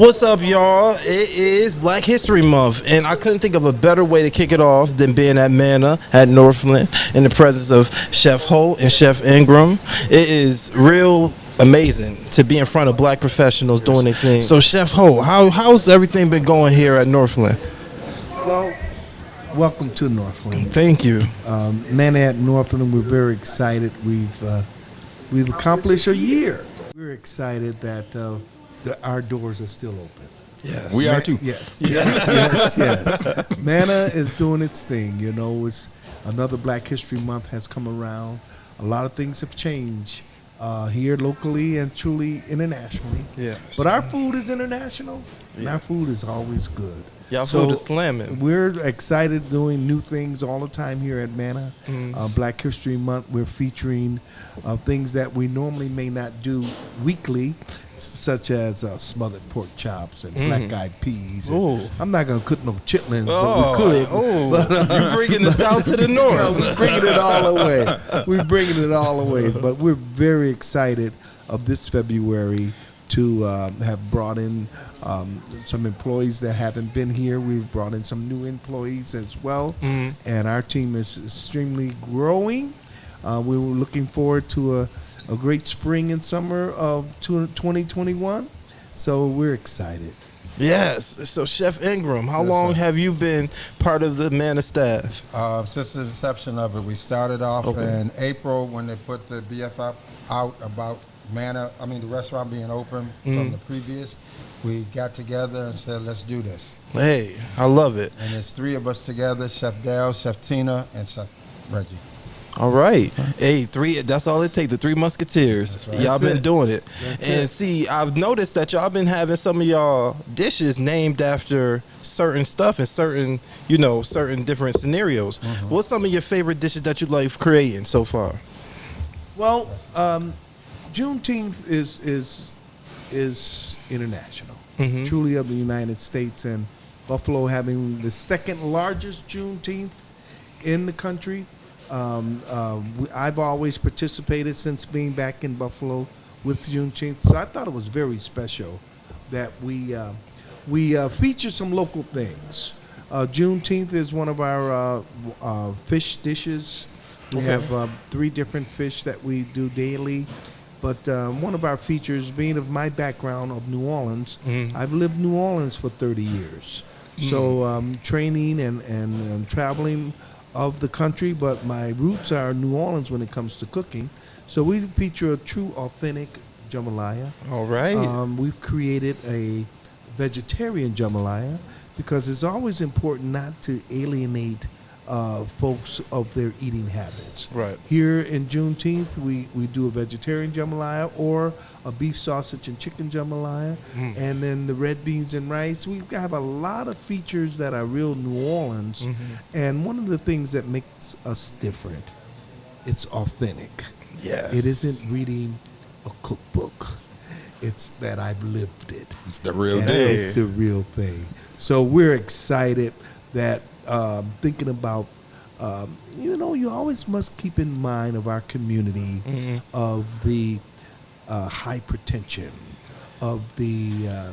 What's up, y'all? It is Black History Month, and I couldn't think of a better way to kick it off than being at Manna at Northland in the presence of Chef Holt and Chef Ingram. It is real amazing to be in front of black professionals doing their thing. So, Chef Holt, how's everything been going here at Northland? Well, welcome to Northland. Thank you. Manna at Northland, we're very excited. We've accomplished a year. We're excited that our doors are still open. Yes, we are too. Yes. Yes. Manna is doing its thing. You know, it's another Black History Month has come around. A lot of things have changed here locally and truly internationally. Yes. But our food is international, and our food is always good. Y'all food is slamming. We're excited doing new things all the time here at Manna. Black History Month, we're featuring things that we normally may not do weekly, such as smothered pork chops and black-eyed peas. I'm not going to cook no chitlins, but we could. But, you're bringing the South to the North. We're bringing it all away. We're bringing it all away. But we're very excited of this February to have brought in some employees that haven't been here. We've brought in some new employees as well, and our team is extremely growing. We were looking forward to a great spring and summer of 2021, so we're excited. Yes. So, Chef Ingram, how long have you been part of the Manna staff? Since the inception of it, we started off in April when they put the BFF out about Manna, the restaurant being open from the previous. We got together and said, let's do this. Hey, I love it. And there's three of us together, Chef Dale, Chef Tina, and Chef Reggie. All right. Hey, that's all it takes, the Three Musketeers. That's right. Y'all been doing it. That's see, I've noticed that y'all been having some of y'all dishes named after certain stuff and certain different scenarios. What's some of your favorite dishes that you like creating so far? Well, Juneteenth is international, truly of the United States, and Buffalo having the second largest Juneteenth in the country. I've always participated since being back in Buffalo with Juneteenth, so I thought it was very special that we feature some local things. Juneteenth is one of our fish dishes. We have 3 different fish that we do daily. But one of our features, being of my background of New Orleans, I've lived New Orleans for 30 years. So training and traveling of the country, but my roots are New Orleans when it comes to cooking. So we feature a true, authentic jambalaya. All right. We've created a vegetarian jambalaya because it's always important not to alienate folks of their eating habits. Right. Here in Juneteenth, we do a vegetarian jambalaya or a beef sausage and chicken jambalaya, and then the red beans and rice. We have a lot of features that are real New Orleans, and one of the things that makes us different, it's authentic. Yes. It isn't reading a cookbook. It's that I've lived it. It's the real And deal. it's the real thing. So we're excited that thinking about, you always must keep in mind of our community, of the hypertension, of the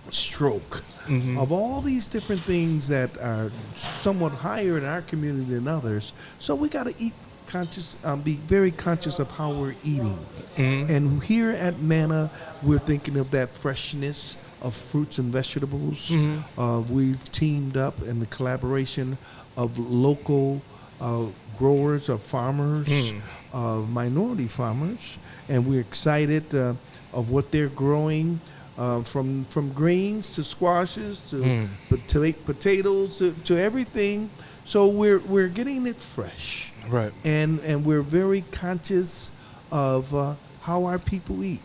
stroke, of all these different things that are somewhat higher in our community than others. So we got to eat conscious, be very conscious of how we're eating. And here at Manna, we're thinking of that freshness of fruits and vegetables. We've teamed up in the collaboration of local growers, of farmers, of minority farmers, and we're excited of what they're growing, from greens to squashes to potatoes to everything. So we're getting it fresh, Right. and we're very conscious of how our people eat.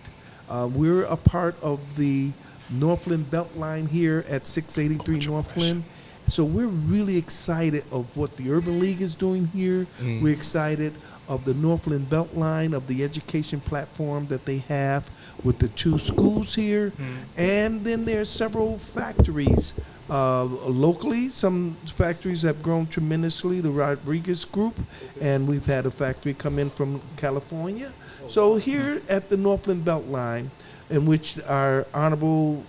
We're a part of the Northland Beltline here at 683 Northland. So we're really excited of what the Urban League is doing here. We're excited of the Northland Beltline, of the education platform that they have with the 2 schools here. And then there's several factories locally. Some factories have grown tremendously, the Rodriguez Group, and we've had a factory come in from California. So here at the Northland Beltline, in which our Honorable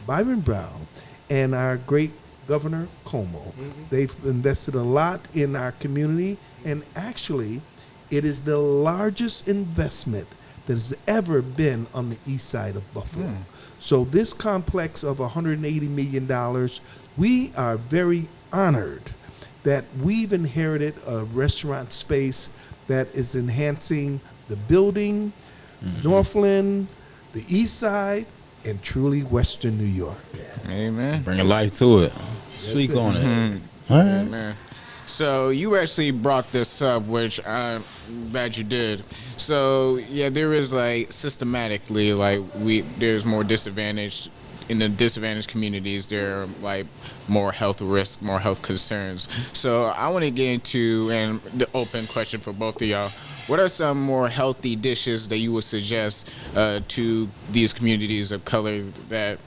Byron Brown and our great Governor Como, they've invested a lot in our community, and actually, it is the largest investment that has ever been on the east side of Buffalo. So this complex of $180 million, we are very honored that we've inherited a restaurant space that is enhancing the building, Northland, the east side, and truly Western New York. Amen. Bringing life to it. Speak on it. All right. Amen. So you actually brought this up, which I'm glad you did. So yeah, there is like systematically there's more disadvantaged in the disadvantaged communities. There are like more health risks, more health concerns. So I want to get into and the open question for both of y'all. What are some more healthy dishes that you would suggest to these communities of color that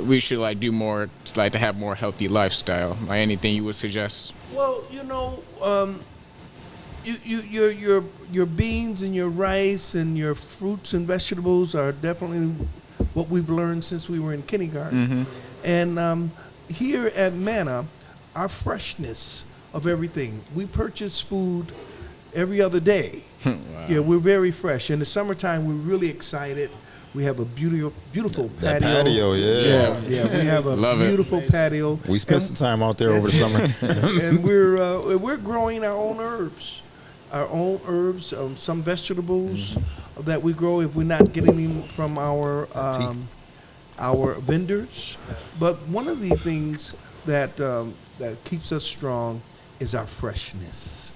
we should like do more, like to have more healthy lifestyle? Like anything you would suggest? Well, your beans and your rice and your fruits and vegetables are definitely what we've learned since we were in kindergarten. And here at Manna, our freshness of everything, we purchase food every other day. Wow. Yeah, we're very fresh. In the summertime, we're really excited. We have a beautiful patio. That patio, yeah. Yeah, we have a Love it. beautiful patio. We spent some time out there over the summer. And we're growing our own herbs, some vegetables that we grow if we're not getting them from our vendors. But one of the things that keeps us strong is our freshness.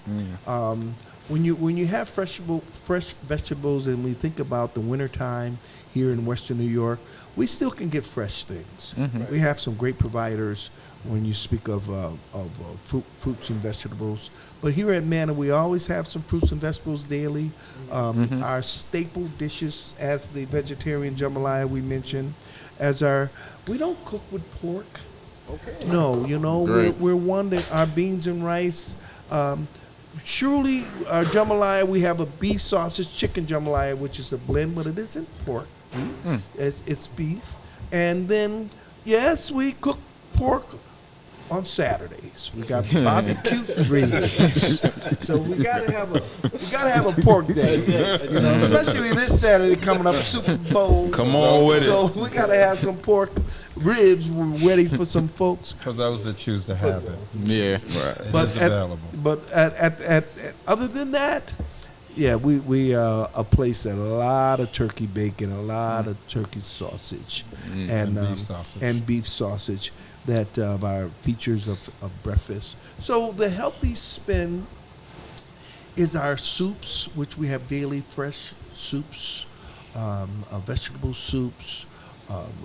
When you have fresh vegetables, and we think about the wintertime here in Western New York, we still can get fresh things. We have some great providers when you speak of fruits and vegetables. But here at Manna, we always have some fruits and vegetables daily. Our staple dishes, as the vegetarian jambalaya we mentioned, we don't cook with pork. Okay. No, we're one that our beans and rice. Surely, our jambalaya, we have a beef sausage, chicken jambalaya, which is a blend, but it isn't pork. It's beef. And then, yes, we cook pork on Saturdays. We got the barbecue ribs. So we gotta have a pork day. Especially this Saturday coming up, Super Bowl. Come on with it. So we gotta have some pork ribs ready for some folks. For those that choose to have it. Yeah. Right. It is available. But at other than that, yeah, we are a place that a lot of turkey bacon, a lot of turkey sausage, and beef sausage. That our features of breakfast. So the healthy spin is our soups, which we have daily fresh soups, vegetable soups,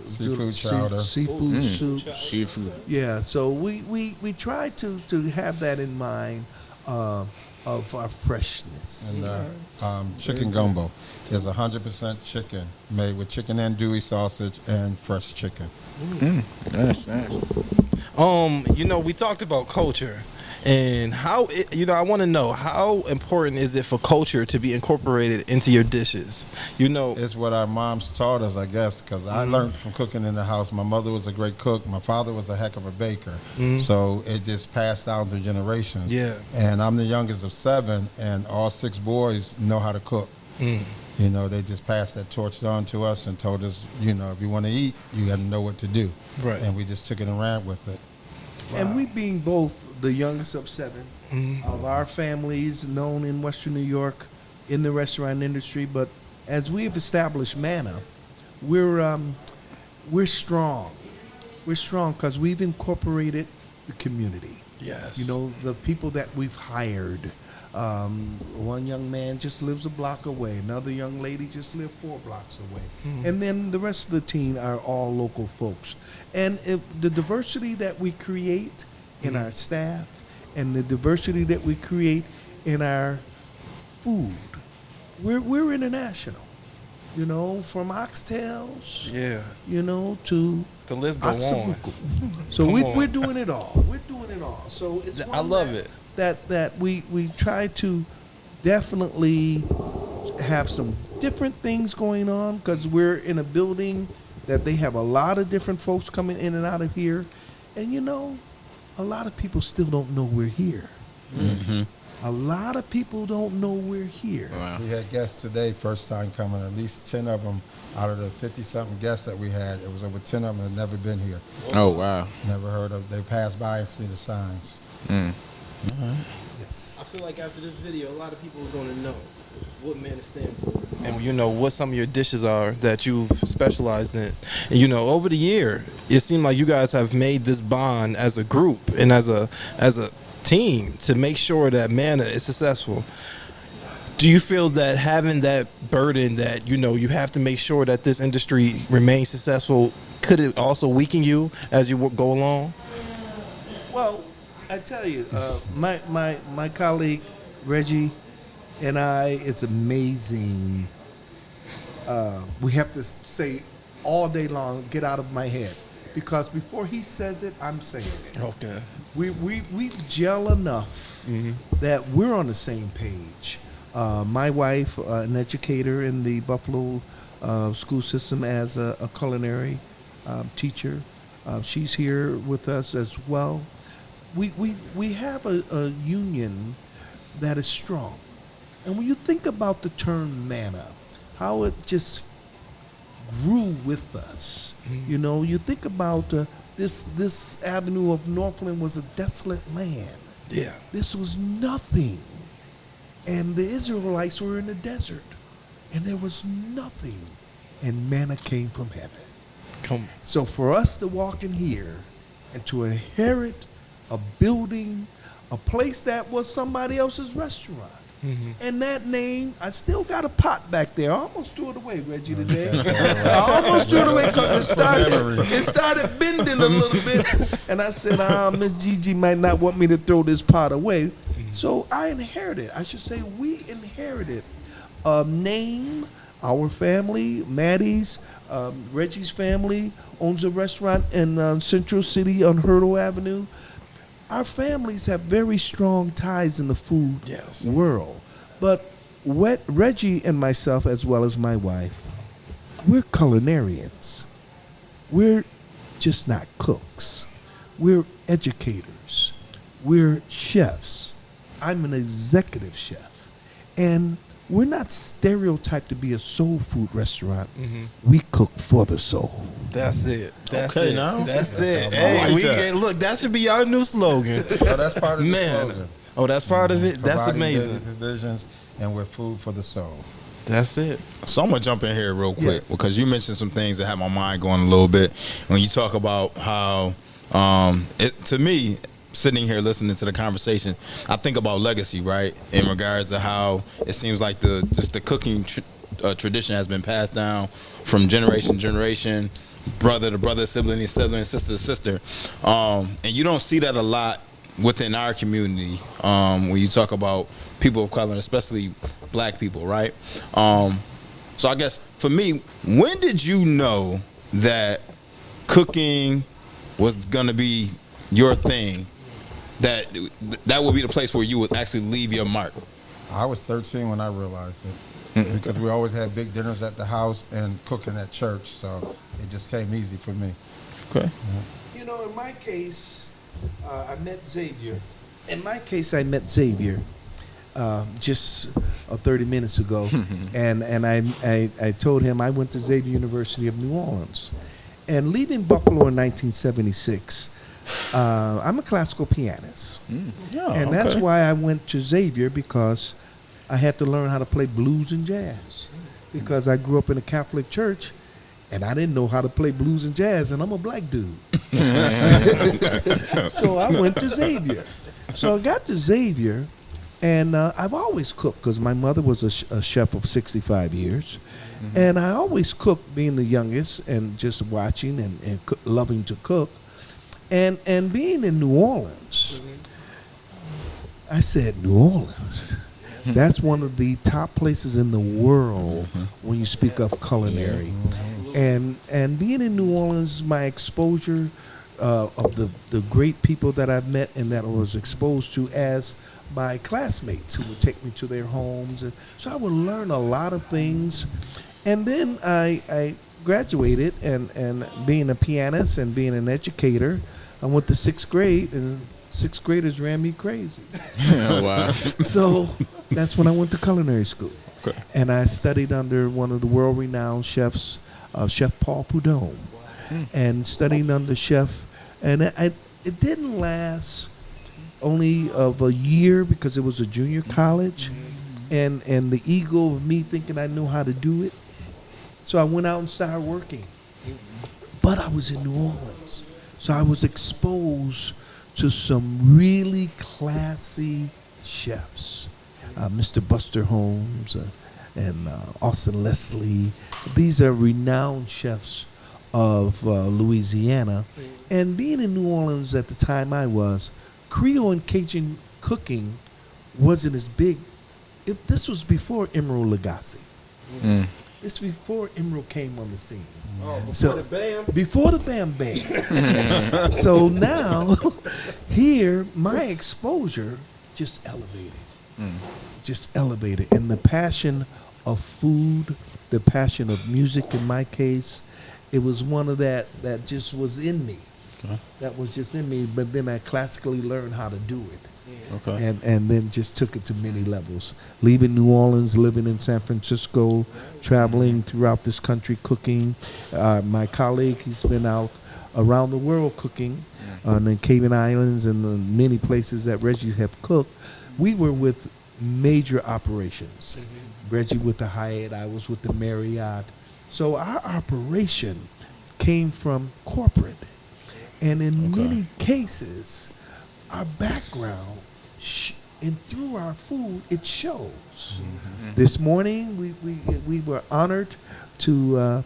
seafood chowder, seafood soups. Seafood. Yeah, so we try to have that in mind of our freshness. And chicken gumbo is 100% chicken, made with chicken andouille sausage and fresh chicken. Nice. We talked about culture and how I want to know, how important is it for culture to be incorporated into your dishes? It's what our moms taught us, I guess, because I learned from cooking in the house. My mother was a great cook. My father was a heck of a baker. So it just passed down through generations. Yeah. And I'm the youngest of 7, and all 6 boys know how to cook. They just passed that torch on to us and told us, if you want to eat, you got to know what to do. Right. And we just took it and ran with it. Wow. And we being both the youngest of 7 of our families known in Western New York in the restaurant industry, but as we've established Manna, we're strong. We're strong because we've incorporated the community. Yes. The people that we've hired. One young man just lives a block away. Another young lady just lives 4 blocks away. And then the rest of the team are all local folks. And the diversity that we create in our staff and the diversity that we create in our food, we're international. From oxtails, to the list goes on. So we're doing it all. We're doing it all. So it's I love it. That we try to definitely have some different things going on because we're in a building that they have a lot of different folks coming in and out of here. And, you know, a lot of people still don't know we're here. Mm-hmm. A lot of people don't know we're here. Wow. We had guests today, first time coming. At least 10 of them out of the 50-something guests that we had. It was over 10 of them that had never been here. Oh, wow. Never heard of. They passed by and see the signs. Yes. I feel like after this video, a lot of people is going to know what Manna stand for, and you know what some of your dishes are that you've specialized in. And you know, over the year, it seemed like you guys have made this bond as a group and as a team to make sure that Manna is successful. Do you feel that having that burden that, you know, you have to make sure that this industry remains successful, could it also weaken you as you go along? Well, I tell you, my colleague Reggie and I, it's amazing. We have to say all day long, get out of my head, because before he says it, I'm saying it. Okay. We've gel enough that we're on the same page. My wife, an educator in the Buffalo school system as a culinary teacher, she's here with us as well. We have a union that is strong. And when you think about the term manna, how it just grew with us, you know, you think about this avenue of Northland was a desolate land. Yeah. This was nothing. And the Israelites were in the desert, and there was nothing. And manna came from heaven. Come. So for us to walk in here and to inherit a building, a place that was somebody else's restaurant, and that name, I still got a pot back there. I almost threw it away, Reggie, today. I almost threw it away because it started bending a little bit. And I said, Miss Gigi might not want me to throw this pot away. So I inherited, I should say we inherited a name. Our family, Maddie's, Reggie's family owns a restaurant in Central City on Hurdle Avenue. Our families have very strong ties in the food world. But Reggie and myself, as well as my wife, we're culinarians. We're just not cooks. We're educators. We're chefs. I'm an executive chef. And we're not stereotyped to be a soul food restaurant. We cook for the soul. That's it. That's Okay, it. now. That's That's it. how I Hey, like that. look, that should be our new slogan. Oh, that's part of the Man. slogan. Oh, that's part of it. That's Providing daily amazing. provisions and with food for the soul. That's it. So I'm gonna jump in here real quick Yes. because you mentioned some things that have my mind going a little bit when you talk about how to me, sitting here listening to the conversation, I think about legacy, right? In regards to how it seems like the cooking tradition has been passed down from generation to generation, brother to brother, sibling to sibling, sister to sister, and you don't see that a lot within our community when you talk about people of color, especially black people, right? So I guess for me, when did you know that cooking was gonna be your thing? That would be the place where you would actually leave your mark. I was 13 when I realized it because we always had big dinners at the house and cooking at church, so it just came easy for me. Okay. You know, in my case, I met Xavier. In my case, I met Xavier just 30 minutes ago, and I told him I went to Xavier University of New Orleans, and leaving Buffalo in 1976. I'm a classical pianist, Yeah, and that's why I went to Xavier, because I had to learn how to play blues and jazz, because I grew up in a Catholic church, and I didn't know how to play blues and jazz, and I'm a black dude. So I went to Xavier. So I got to Xavier, and I've always cooked because my mother was a chef of 65 years. And I always cooked, being the youngest and just watching and loving to cook. And being in New Orleans, I said, New Orleans, that's one of the top places in the world when you speak of culinary. And being in New Orleans, my exposure of the great people that I've met and that I was exposed to as my classmates who would take me to their homes. And so I would learn a lot of things. And then I graduated, and being a pianist and being an educator, I went to sixth grade, and sixth graders ran me crazy. Oh, wow. So that's when I went to culinary school. Okay. And I studied under one of the world-renowned chefs, Chef Paul Prudhomme, and studying under Chef. And it didn't last only of a year because it was a junior college, and the ego of me thinking I knew how to do it. So I went out and started working. But I was in New Orleans. So I was exposed to some really classy chefs. Mr. Buster Holmes and Austin Leslie. These are renowned chefs of Louisiana. And being in New Orleans at the time I was, Creole and Cajun cooking wasn't as big. This was before Emeril Lagasse. This before Emeril came on the scene. Before the Bam? Before the Bam Bam. So now, here, my exposure just elevated. Just elevated. And the passion of food, the passion of music in my case, it was one of that just was in me. Okay. That was just in me, but then I classically learned how to do it. Okay. And then just took it to many levels. Leaving New Orleans, living in San Francisco, traveling throughout this country cooking. My colleague, he's been out around the world cooking on the Cayman Islands and the many places that Reggie have cooked. We were with major operations. Reggie with the Hyatt, I was with the Marriott. So our operation came from corporate. And in many cases, our background and through our food, it shows. This morning, we were honored to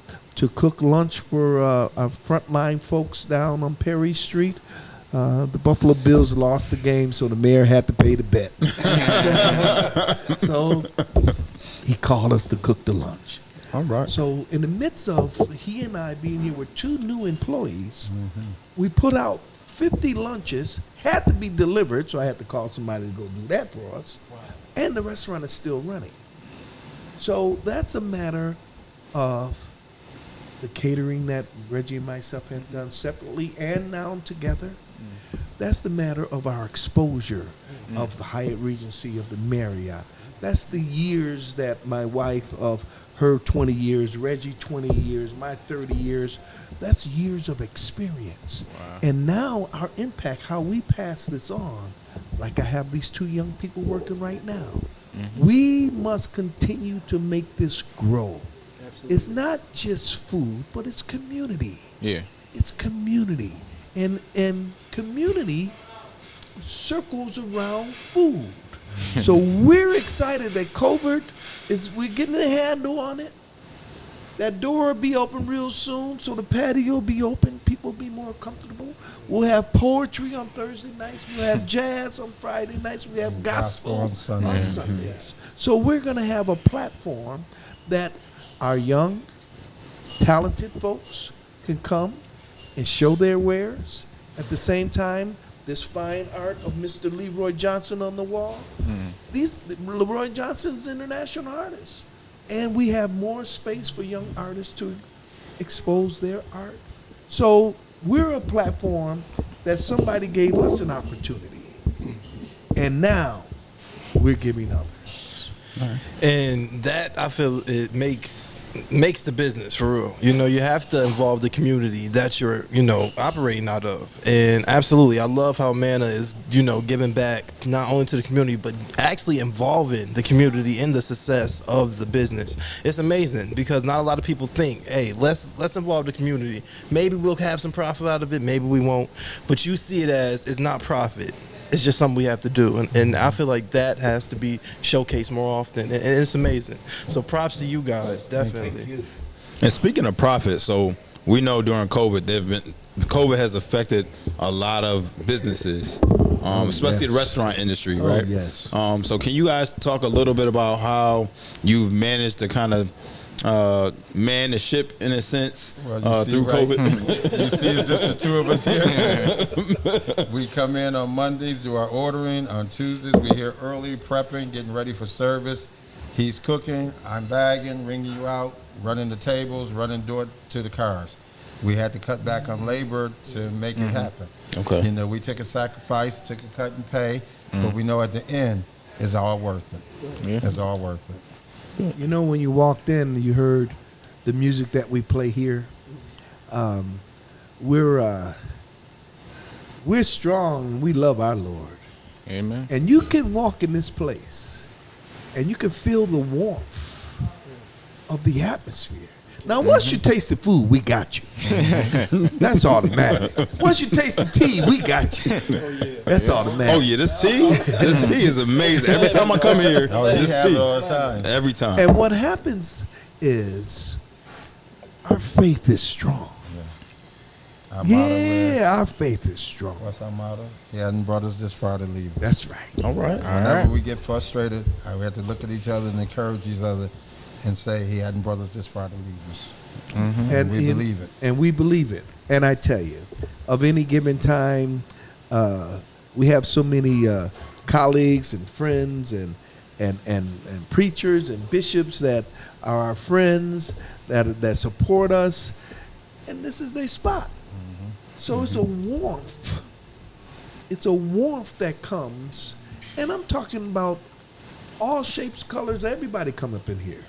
cook lunch for our frontline folks down on Perry Street. The Buffalo Bills lost the game, so the mayor had to pay the bet. So he called us to cook the lunch. All right. So in the midst of he and I being here with 2 new employees, we put out 50 lunches, had to be delivered, so I had to call somebody to go do that for us. Wow. And the restaurant is still running. So that's a matter of the catering that Reggie and myself have done separately and now together. That's the matter of our exposure of the Hyatt Regency, of the Marriott. That's the years that my wife, of her 20 years, Reggie 20 years, my 30 years, that's years of experience. Wow. And now our impact, how we pass this on, like I have these 2 young people working right now. We must continue to make this grow. Absolutely. It's not just food, but it's community. Yeah. It's community. And community circles around food. So we're excited that we're getting a handle on it. That door will be open real soon, so the patio will be open. People will be more comfortable. We'll have poetry on Thursday nights. We'll have jazz on Friday nights. We have gospel on Sundays. So we're going to have a platform that our young, talented folks can come and show their wares. At the same time, this fine art of Mr. Leroy Johnson on the wall. Leroy Johnson's an international artist. And we have more space for young artists to expose their art. So we're a platform that somebody gave us an opportunity. And now we're giving others. Right. And that, I feel, it makes the business for real. You know, you have to involve the community that you're, operating out of. And absolutely, I love how Manna is, giving back not only to the community, but actually involving the community in the success of the business. It's amazing because not a lot of people think, hey, let's involve the community. Maybe we'll have some profit out of it, maybe we won't. But you see it as it's not profit. It's just something we have to do, and I feel like that has to be showcased more often, and it's amazing. So props to you guys, definitely. Thank you. And speaking of profit, so we know during COVID has affected a lot of businesses, especially the restaurant industry, right? Yes. So can you guys talk a little bit about how you've managed to kind of man the ship in a sense Well, you see, through right? COVID. You see, it's just the two of us here. We come in on Mondays, do our ordering. On Tuesdays, we're here early, prepping, getting ready for service. He's cooking, I'm bagging, ringing you out, running the tables, running door to the cars. We had to cut back on labor to make it happen. Okay. You know, we took a sacrifice, took a cut and pay, but we know at the end, it's all worth it. Yeah. It's all worth it. You know, when you walked in, you heard the music that we play here. We're strong and we love our Lord. Amen. And you can walk in this place and you can feel the warmth of the atmosphere. Now, once you taste the food, we got you. That's all that matters. Once you taste the tea, we got you. That's all that matters. Oh yeah, this tea is amazing. Every time I come here, They this have it tea. all the time. Every time. And what happens is our faith is strong. Our motto is, Yeah, our faith is strong. what's our motto? He hasn't brought us this far to leave us. That's right. All right. Whenever we get frustrated, we have to look at each other and encourage each other and say, he hadn't brought us this far to leave us. And We believe it. And we believe it. And I tell you, of any given time, we have so many colleagues and friends and preachers and bishops that are our friends that support us, and this is their spot. So it's a warmth. It's a warmth that comes, and I'm talking about all shapes, colors. Everybody come up in here,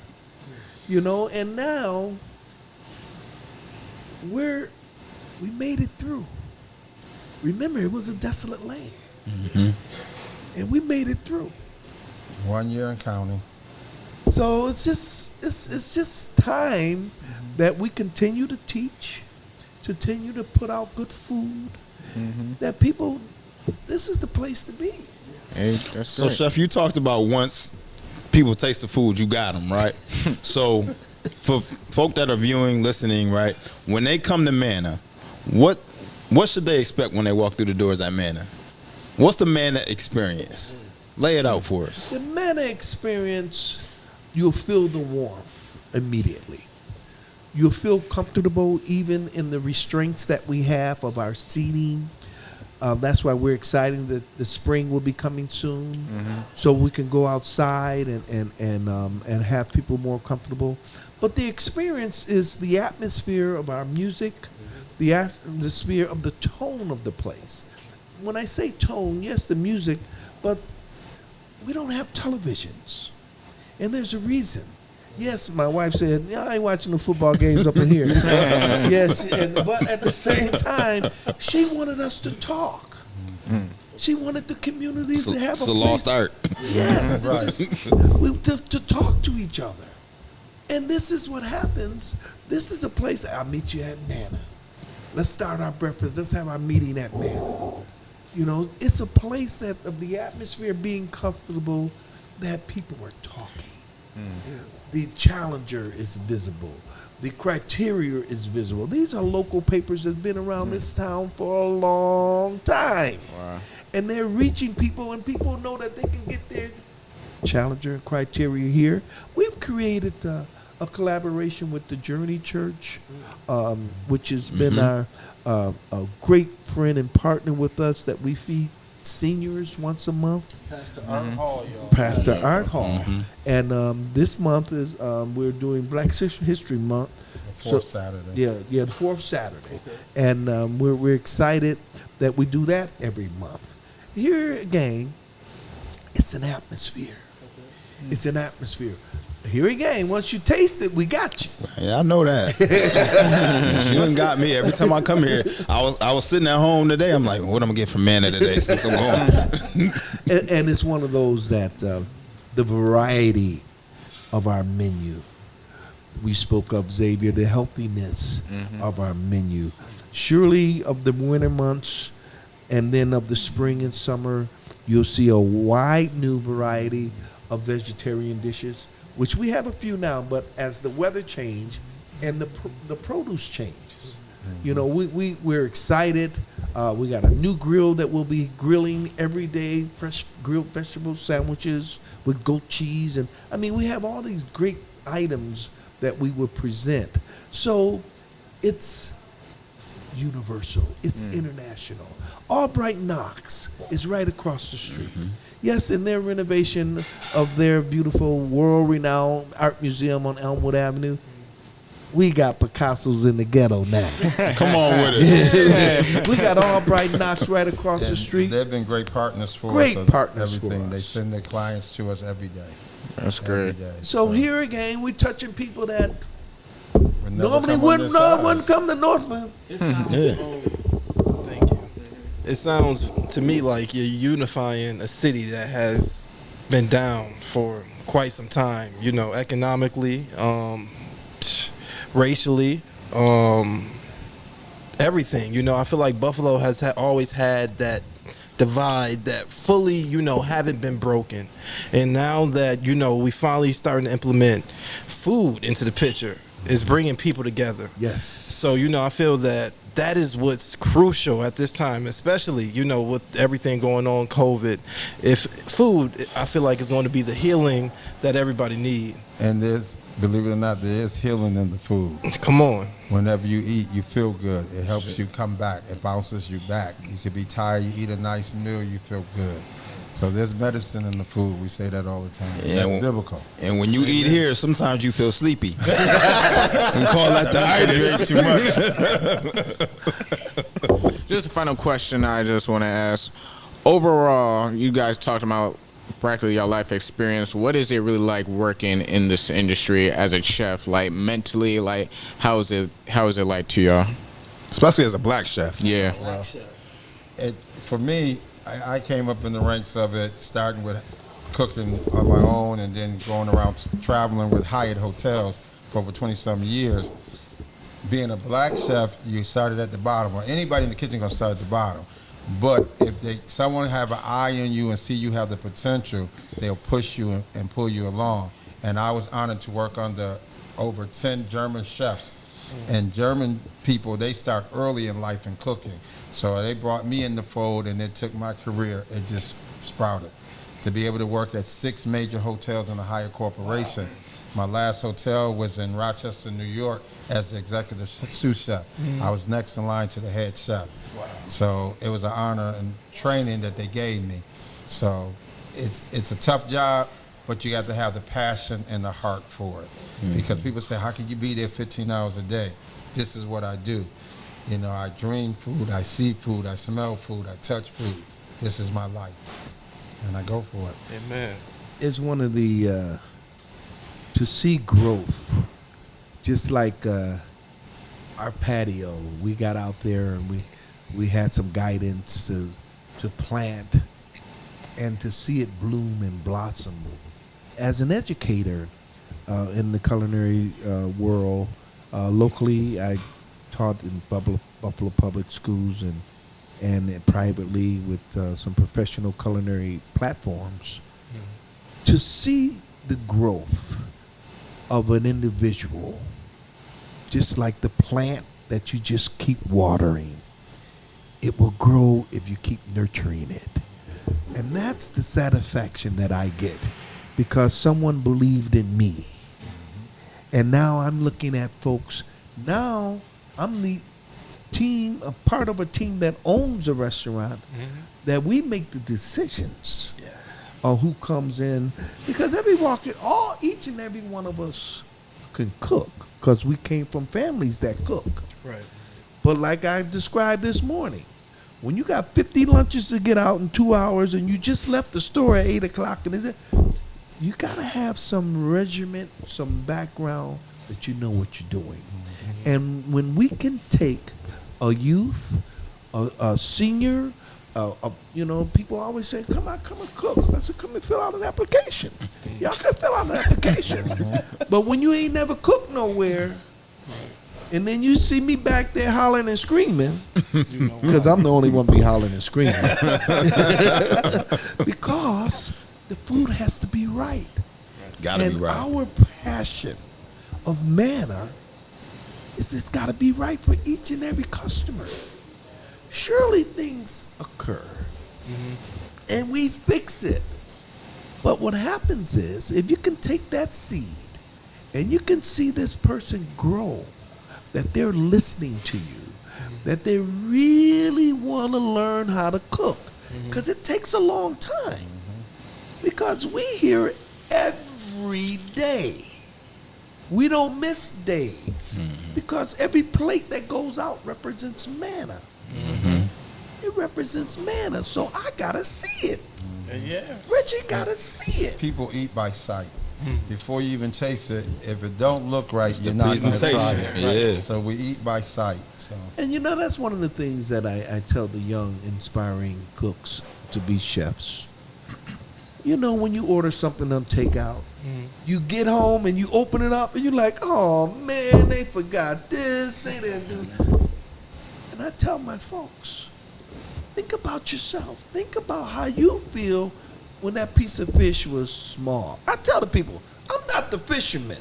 you know. And now we made it through. Remember, it was a desolate land, and we made it through. 1 year and counting. So it's just time that we continue to teach, continue to put out good food, that people, this is the place to be. Hey, that's So, great. Chef, you talked about once people taste the food, you got them, right? So, for folk that are viewing, listening, right, when they come to Manna, what should they expect when they walk through the doors at Manna? What's the Manna experience? Lay it out for us. The Manna Experience, you'll feel the warmth immediately. You'll feel comfortable even in the restraints that we have of our seating. That's why we're excited that the spring will be coming soon, so we can go outside and have people more comfortable. But the experience is the atmosphere of our music, the atmosphere of the tone of the place. When I say tone, yes, the music, but we don't have televisions, and there's a reason. Yes, my wife said, "Yeah, I ain't watching the football games up in here." Yes, but at the same time, she wanted us to talk. She wanted the communities to have It's a a place. lost art. Yes, to talk to each other. And this is what happens. This is a place. I'll meet you at Manna. Let's start our breakfast. Let's have our meeting at Manna. You know, it's a place that of the atmosphere being comfortable, that people are talking. The Challenger is visible. The Criteria is visible. These are local papers that have been around this town for a long time. Wow. And they're reaching people, and people know that they can get their Challenger and Criteria here. We've created a collaboration with the Journey Church, which has been our a great friend and partner with us, that we feed seniors once a month. Pastor Art Hall, y'all. Pastor Art Hall. And this month is we're doing Black History Month. Fourth Saturday. Yeah, the fourth Saturday. And we're excited that we do that every month. Here again, it's an atmosphere. It's an atmosphere. Here again, once you taste it, we got you. Yeah, I know that. She done got me every time I come here. I was sitting at home today. I'm like, what am I gonna get from Manna today since I'm home? And it's one of those that the variety of our menu. We spoke of, Xavier, the healthiness of our menu. Surely of the winter months and then of the spring and summer, you'll see a wide new variety of vegetarian dishes, which we have a few now, but as the weather change and the produce changes, you know, we're excited. We got a new grill that we'll be grilling every day, fresh grilled vegetable sandwiches with goat cheese. And I mean, we have all these great items that we would present. So it's universal. It's international. Albright Knox is right across the street. Yes, in their renovation of their beautiful world-renowned art museum on Elmwood Avenue, we got Picasso's in the ghetto now. Come on with it. We got Albright Knox right across the street. They've been great partners for us. Great partners for everything. us. They send their clients to us every day. That's Every great. day. So here again, we're touching people that Would never normally come on this side. wouldn't come to Northland. It sounds, thank you. It sounds to me like you're unifying a city that has been down for quite some time. You know, economically, racially, everything. You know, I feel like Buffalo has always had that divide that fully, you know, haven't been broken. And now that, you know, we finally starting to implement food into the picture, is bringing people together. Yes. So, you know, I feel that that is what's crucial at this time, especially, you know, with everything going on, COVID. If food, I feel like, is going to be the healing that everybody need. And there's, believe it or not, there is healing in the food. Come on. Whenever you eat, you feel good. It helps you come back. It bounces you back. You could be tired, you eat a nice meal, you feel good. So there's medicine in the food. We say that all the time. Yeah, That's biblical. And when you eat here, sometimes you feel sleepy. We call that the itis. Just a final question I just want to ask. Overall, you guys talked about practically your life experience. What is it really like working in this industry as a chef? Like mentally, like how is it like to y'all? Especially as a black chef. Yeah. For me, I came up in the ranks of it, starting with cooking on my own and then going around traveling with Hyatt hotels for over 20-some years. Being a black chef, you started at the bottom, or anybody in the kitchen gonna start at the bottom. But if someone have an eye on you and see you have the potential, they'll push you and pull you along. And I was honored to work under over 10 German chefs. And German people, they start early in life in cooking. So they brought me in the fold and it took my career, it just sprouted. To be able to work at 6 major hotels in the Hyatt Corporation. My last hotel was in Rochester, New York as the executive sous chef. I was next in line to the head chef. So it was an honor and training that they gave me. So it's a tough job, but you got to have the passion and the heart for it. Because people say, how can you be there 15 hours a day? This is what I do. You know, I dream food, I see food, I smell food, I touch food. This is my life. And I go for it. Amen. It's one of the, to see growth, just like our patio, we got out there and we had some guidance to plant and to see it bloom and blossom. As an educator in the culinary world, locally I taught in Buffalo Public Schools and privately with some professional culinary platforms. To see the growth of an individual, just like the plant that you just keep watering, it will grow if you keep nurturing it. And that's the satisfaction that I get, because someone believed in me. And now I'm looking at folks, now I'm the team, a part of a team that owns a restaurant, that we make the decisions on who comes in, because each and every one of us can cook, because we came from families that cook. Right. But like I described this morning, when you got 50 lunches to get out in 2 hours and you just left the store at 8 o'clock, and you gotta have some regiment, some background that you know what you're doing. And when we can take a youth, a senior, people always say, come and cook. I said, come and fill out an application. Y'all can fill out an application. But when you ain't never cooked nowhere, and then you see me back there hollering and screaming, because I'm the only one be hollering and screaming, because the food has to be right. Gotta be right. And our passion of Manna is it's got to be right for each and every customer. Surely things occur, and we fix it. But what happens is, if you can take that seed and you can see this person grow, that they're listening to you, that they really want to learn how to cook, because it takes a long time. Because we hear it every day. We don't miss days, because every plate that goes out represents manna. It represents manna, so I gotta see it. Yeah. Reggie gotta see it. People eat by sight. Before you even taste it, if it don't look right, you're the not going to try presentation. it. Yeah. So we eat by sight. So And you know, that's one of the things that I tell the young, inspiring cooks to be chefs. You know, when you order something on takeout, you get home and you open it up and you're like, oh man, they forgot this, they didn't do. And I tell my folks, think about yourself. Think about how you feel when that piece of fish was small. I tell the people, I'm not the fisherman.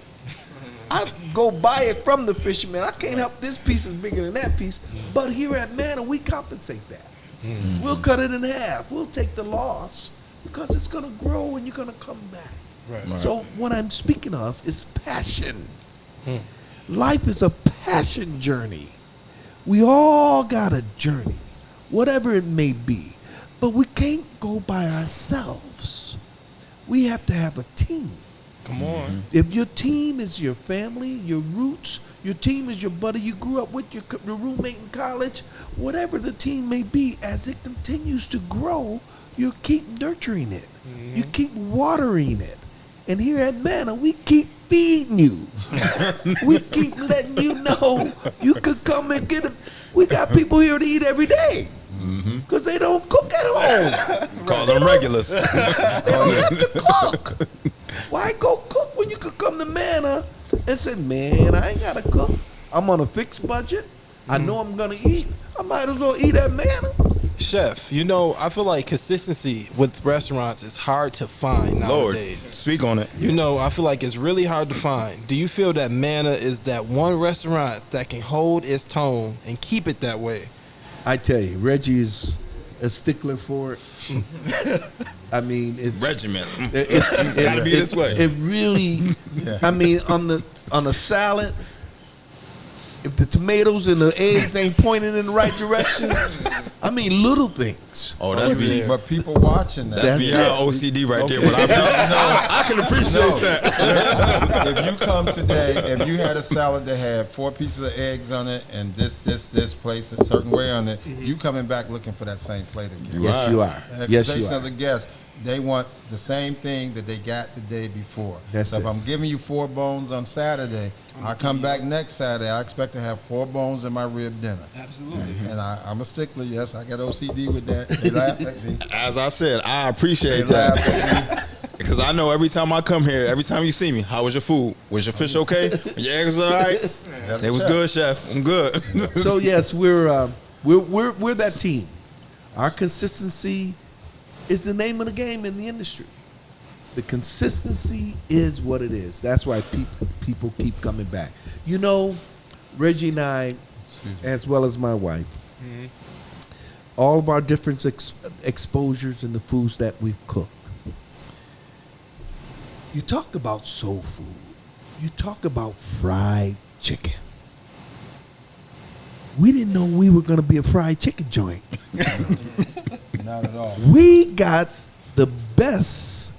I go buy it from the fisherman. I can't help this piece is bigger than that piece. But here at Manna, we compensate that. We'll cut it in half. We'll take the loss because it's going to grow and you're going to come back. Right. So what I'm speaking of is passion. Life is a passion journey. We all got a journey, whatever it may be. But we can't go by ourselves. We have to have a team. Come on. If your team is your family, your roots, your team is your buddy you grew up with, your roommate in college, whatever the team may be, as it continues to grow, you keep nurturing it. You keep watering it. And here at Manna, we keep feeding you. We keep letting you know you could come and get it. We got people here to eat every day. Because they don't cook at home. Call them regulars. They don't have to cook. Why go cook when you could come to Manna and say, man, I ain't got to cook. I'm on a fixed budget. I know I'm going to eat. I might as well eat at Manna. Chef, you know, I feel like consistency with restaurants is hard to find Lord, nowadays. speak on it. You know, I feel like it's really hard to find. Do you feel that Manna is that one restaurant that can hold its tone and keep it that way? I tell you, Reggie is a stickler for it. I mean, it's Regiment. It's Gotta be this way. It really. I mean, on the salad, if the tomatoes and the eggs ain't pointing in the right direction, I mean, little things. Oh, that's me. but people watching that. That's Beyond it. OCD right there. But I can appreciate that. If you come today, if you had a salad that had 4 pieces of eggs on it and this place a certain way on it, you coming back looking for that same plate again. Yes, you are. Yes, you Expectation are. of the guests, they want the same thing that they got the day before. That's so if it. I'm giving you 4 bones on Saturday, I come back next Saturday, I expect to have 4 bones in my rib dinner. Absolutely. And I'm a stickler, yes, I got OCD with that. They laugh at me. As I said, I appreciate They laugh that. at me. Because I know every time I come here, every time you see me, how was your food? Was your fish okay? Your eggs all right? It was good, chef. I'm good. So yes, we're that team. Our consistency is the name of the game in the industry. The consistency is what it is. That's why people keep coming back. You know, Reggie and I, as well as my wife, all of our different exposures in the foods that we've cooked. You talk about soul food. You talk about fried chicken. We didn't know we were going to be a fried chicken joint. Not at all. We got the best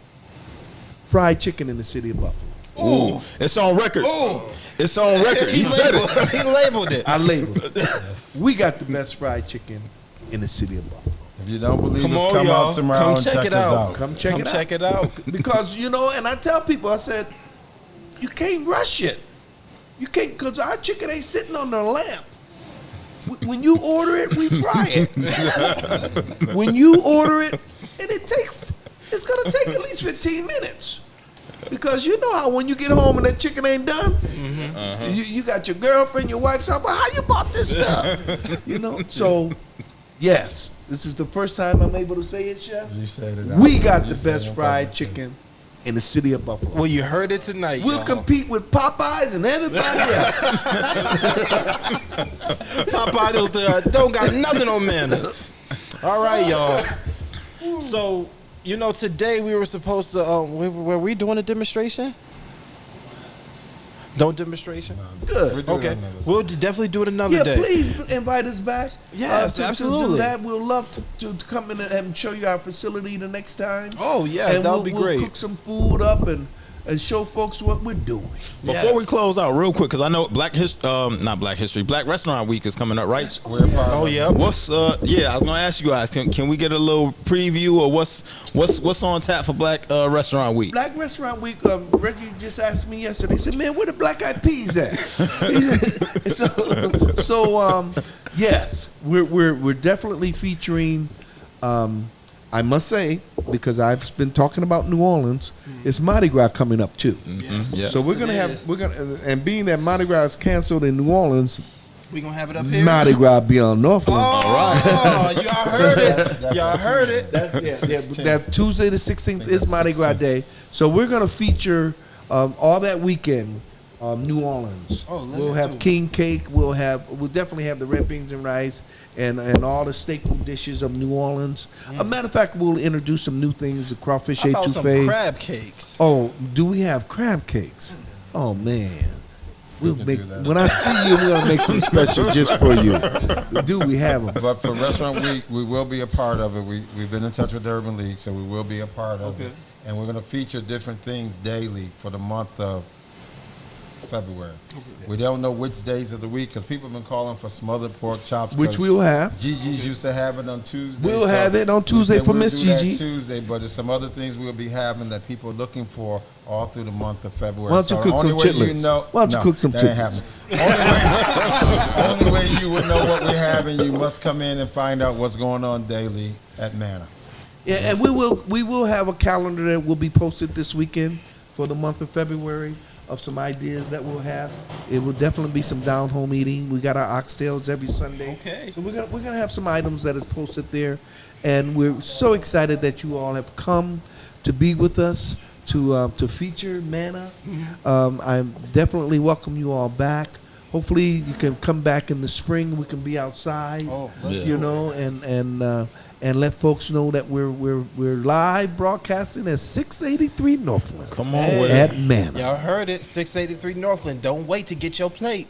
fried chicken in the city of Buffalo. Ooh, it's on record. It's on record. He said it. He labeled it. I labeled it. We got the best fried chicken in the city of Buffalo. If you don't believe Come us, on, come y'all. out tomorrow Come and check check it us out. out. Come check it out. Check it out. Because, you know, and I tell people, I said, you can't rush it. You can't, because our chicken ain't sitting on the lamp. When you order it, we fry it. When you order it, and it's going to take at least 15 minutes. Because you know how when you get home and that chicken ain't done, you got your girlfriend, your wife, talking about how you bought this stuff. You know, so yes, this is the first time I'm able to say it, Chef. You said it. We got You the said best it. fried chicken in the city of Buffalo. Well, you heard it tonight. We'll y'all. compete with Popeyes and everybody else. Popeye don't got nothing on Mannas. All right, y'all. So, you know, today we were supposed to. Were we doing a demonstration? No demonstration? Good. We do it Okay. another We'll time. definitely do it another Yeah, day. please invite us back. Yes, to do absolutely. that. We'll love to come in and show you our facility the next time. Oh, yes, and that we'll, would be we'll great. cook some food up and show folks what we're doing. Before we Yes. close out, real quick, because I know Black Restaurant Week is coming up, right? We're a part Oh, of it. yeah. What's I was gonna ask you guys, can we get a little preview of what's on tap for Black Restaurant Week? Black Restaurant Week. Reggie just asked me yesterday. He said, "Man, where the Black Eyed Peas at?" Yes, we're definitely featuring. I must say, because I've been talking about New Orleans, it's Mardi Gras coming up too. Yes. Yeah. So and being that Mardi Gras is canceled in New Orleans, We gonna have it up here? Mardi Gras be on Northland. Oh, y'all heard it. Y'all heard it. That Tuesday the 16th is Mardi Gras Day. So we're going to feature all that weekend New Orleans. We'll have king cake. We'll definitely have the red beans and rice and all the staple dishes of New Orleans. A matter of fact, we'll introduce some new things, the crawfish How about some etouffee. crab cakes? Oh, do we have crab cakes? Oh man. We'll can make do that. when I see you, we're gonna make some special just for you. Do we have them? But for Restaurant Week, we will be a part of it. We've been in touch with the Urban League, so we will be a part of it. And we're going to feature different things daily for the month of February. We don't know which days of the week because people have been calling for smothered pork chops. Which 'cause we'll have. Gigi's used to have it on Tuesday. We'll have it on we Tuesday said for we'll Miss do that Gigi. Tuesday, but there's some other things we'll be having that people are looking for all through the month of February. Why don't you So cook the some only way chitlins? Why don't you cook some that ain't chitlins? happening. Only way you would know what we're having, you must come in and find out what's going on daily at Manna. Yeah, and we will have a calendar that will be posted this weekend for the month of February of some ideas that we'll have. It will definitely be some down home eating. We got our oxtails every Sunday. Okay. So we're gonna have some items that is posted there, and we're so excited that you all have come to be with us to feature Manna. I definitely welcome you all back. Hopefully you can come back in the spring. We can be outside, you know, and let folks know that we're live broadcasting at 683 Northland. Come on with at it. Manna. Y'all heard it. 683 Northland. Don't wait to get your plate.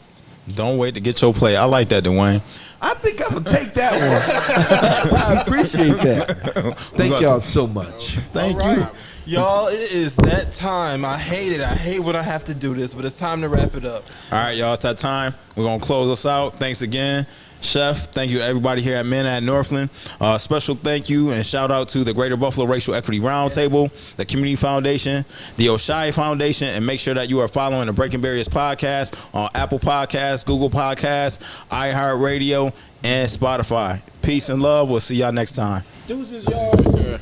Don't wait to get your plate. I like that, Dwayne. I think I'm gonna take that one. I appreciate that. Thank y'all so much. Thank you. Y'all, it is that time. I hate it. I hate when I have to do this, but it's time to wrap it up. All right, y'all, it's that time. We're going to close us out. Thanks again, Chef. Thank you to everybody here at Manna at Northland. Special thank you and shout out to the Greater Buffalo Racial Equity Roundtable, the Community Foundation, the Oshai Foundation, and make sure that you are following the Breaking Barriers podcast on Apple Podcasts, Google Podcasts, iHeartRadio, and Spotify. Peace and love. We'll see y'all next time. Deuces, y'all.